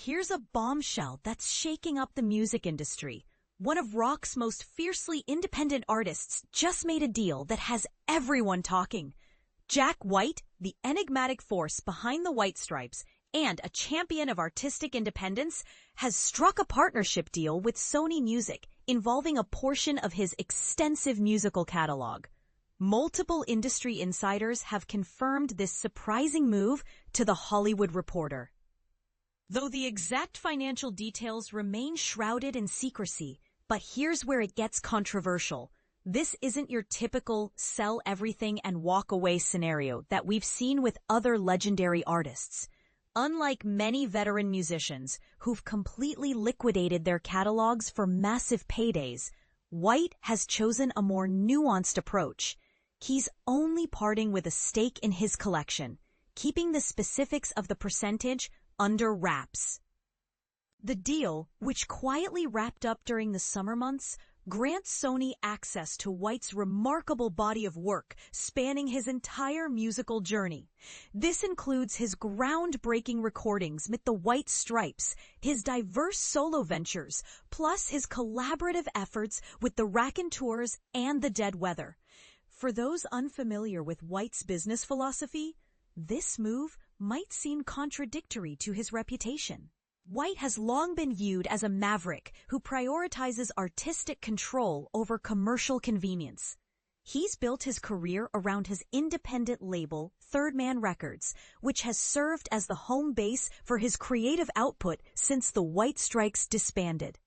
Here's a bombshell that's shaking up the music industry. One of rock's most fiercely independent artists just made a deal that has everyone talking. Jack White, the enigmatic force behind the White Stripes and a champion of artistic independence, has struck a partnership deal with Sony Music involving a portion of his extensive musical catalog. Multiple industry insiders have confirmed this surprising move to The Hollywood Reporter. Though the exact financial details remain shrouded in secrecy, but here's where it gets controversial. This isn't your typical sell everything and walk away scenario that we've seen with other legendary artists. Unlike many veteran musicians who've completely liquidated their catalogs for massive paydays, White has chosen a more nuanced approach. He's only parting with a stake in his collection, keeping the specifics of the percentage under wraps. The deal, which quietly wrapped up during the summer months, grants Sony access to White's remarkable body of work spanning his entire musical journey. This includes his groundbreaking recordings with the White Stripes, his diverse solo ventures, plus his collaborative efforts with the Raconteurs and the Dead Weather. For those unfamiliar with White's business philosophy, this move might seem contradictory to his reputation. White has long been viewed as a maverick who prioritizes artistic control over commercial convenience. He's built his career around his independent label, Third Man Records, which has served as the home base for his creative output since the White Stripes disbanded.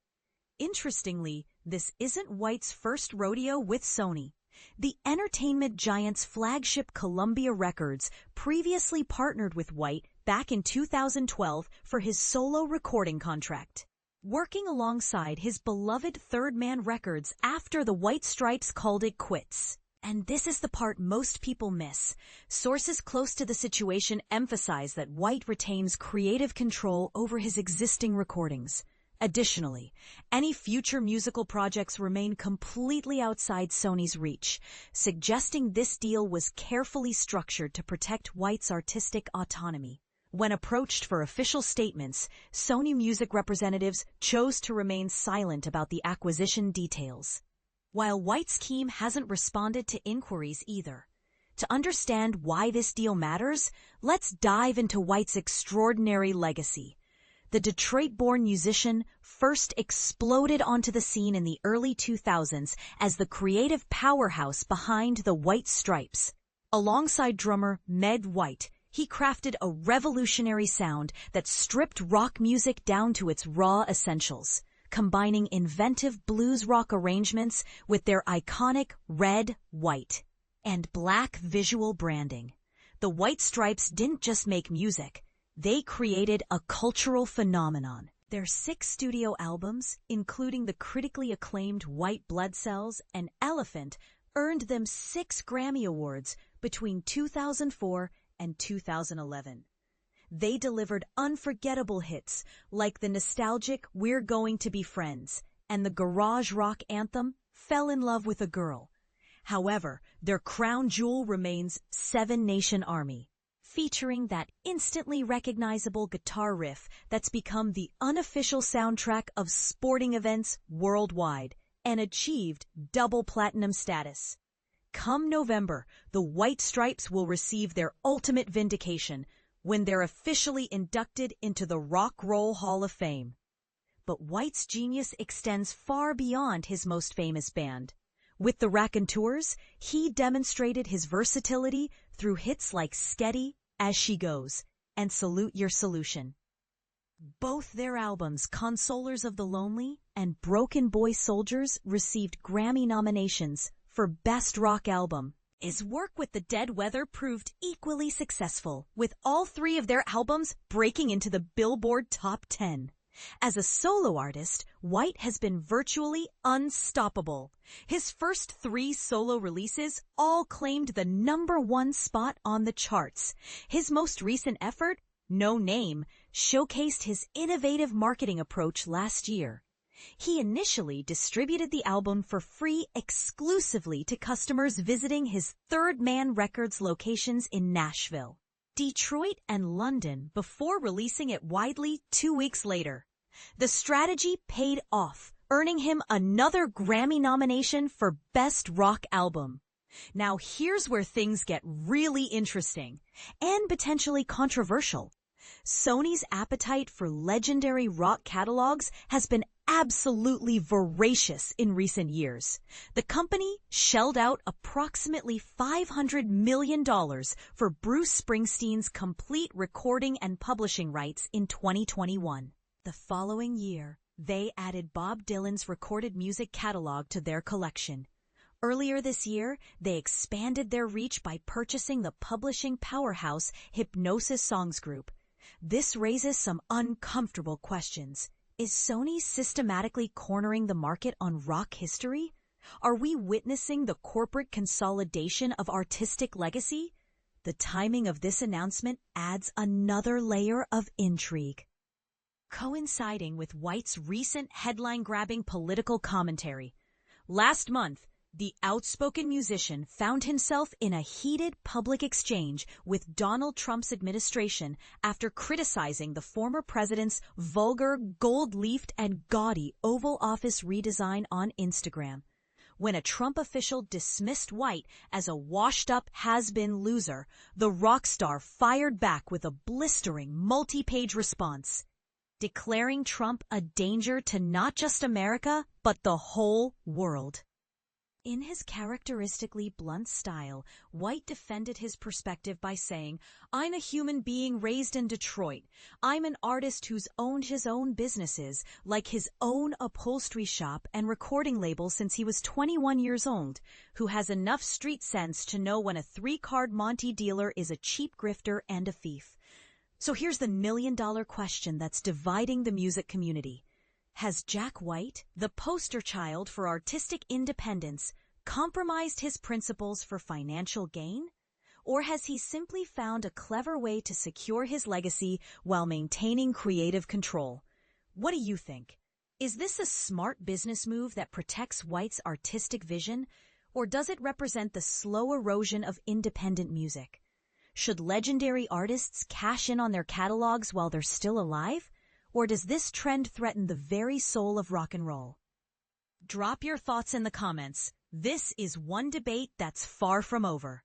Interestingly, this isn't White's first rodeo with Sony. The entertainment giant's flagship Columbia Records previously partnered with White back in 2012 for his solo recording contract. Working alongside his beloved Third Man Records after the White Stripes called it quits. And this is the part most people miss. Sources close to the situation emphasize that White retains creative control over his existing recordings. Additionally, any future musical projects remain completely outside Sony's reach, suggesting this deal was carefully structured to protect White's artistic autonomy. When approached for official statements, Sony Music representatives chose to remain silent about the acquisition details. While White's team hasn't responded to inquiries either. To understand why this deal matters, let's dive into White's extraordinary legacy. The Detroit-born musician first exploded onto the scene in the early 2000s as the creative powerhouse behind the White Stripes. Alongside drummer Meg White, he crafted a revolutionary sound that stripped rock music down to its raw essentials, combining inventive blues rock arrangements with their iconic red, white, and black visual branding. The White Stripes didn't just make music. They created a cultural phenomenon. Their 6 studio albums, including the critically acclaimed White Blood Cells and Elephant, earned them 6 Grammy Awards between 2004 and 2011. They delivered unforgettable hits like the nostalgic We're Going to Be Friends and the garage rock anthem Fell in Love with a Girl. However, their crown jewel remains Seven Nation Army, featuring that instantly recognizable guitar riff that's become the unofficial soundtrack of sporting events worldwide and achieved double platinum status. Come November, the White Stripes will receive their ultimate vindication when they're officially inducted into the Rock Roll Hall of Fame. But White's genius extends far beyond his most famous band. With the Raconteurs, he demonstrated his versatility through hits like Sketty, As She Goes, and Salute Your Solution. Both their albums, Consolers of the Lonely and Broken Boy Soldiers, received Grammy nominations for Best Rock Album. His work with the Dead Weather proved equally successful, with all 3 of their albums breaking into the Billboard Top 10. As a solo artist, White has been virtually unstoppable. His first 3 solo releases all claimed the #1 spot on the charts. His most recent effort, No Name, showcased his innovative marketing approach last year. He initially distributed the album for free exclusively to customers visiting his Third Man Records locations in Nashville. Detroit, and London before releasing it widely 2 weeks later. The strategy paid off, earning him another Grammy nomination for Best Rock Album. Now here's where things get really interesting and potentially controversial. Sony's appetite for legendary rock catalogs has been absolutely voracious in recent years. The company shelled out approximately $500 million for Bruce Springsteen's complete recording and publishing rights in 2021. The following year, they added Bob Dylan's recorded music catalog to their collection. Earlier this year, they expanded their reach by purchasing the publishing powerhouse Hipgnosis Songs Group. This raises some uncomfortable questions. Is Sony systematically cornering the market on rock history? Are we witnessing the corporate consolidation of artistic legacy? The timing of this announcement adds another layer of intrigue. Coinciding with White's recent headline-grabbing political commentary, last month, the outspoken musician found himself in a heated public exchange with Donald Trump's administration after criticizing the former president's vulgar, gold-leafed, and gaudy Oval Office redesign on Instagram. When a Trump official dismissed White as a washed-up has-been loser, the rock star fired back with a blistering multi-page response, declaring Trump a danger to not just America, but the whole world. In his characteristically blunt style, White defended his perspective by saying, "I'm a human being raised in Detroit. I'm an artist who's owned his own businesses, like his own upholstery shop and recording label since he was 21 years old, who has enough street sense to know when a 3-card Monte dealer is a cheap grifter and a thief." So here's the million-dollar question that's dividing the music community. Has Jack White, the poster child for artistic independence, compromised his principles for financial gain? Or has he simply found a clever way to secure his legacy while maintaining creative control? What do you think? Is this a smart business move that protects White's artistic vision, or does it represent the slow erosion of independent music? Should legendary artists cash in on their catalogs while they're still alive? Or does this trend threaten the very soul of rock and roll? Drop your thoughts in the comments. This is one debate that's far from over.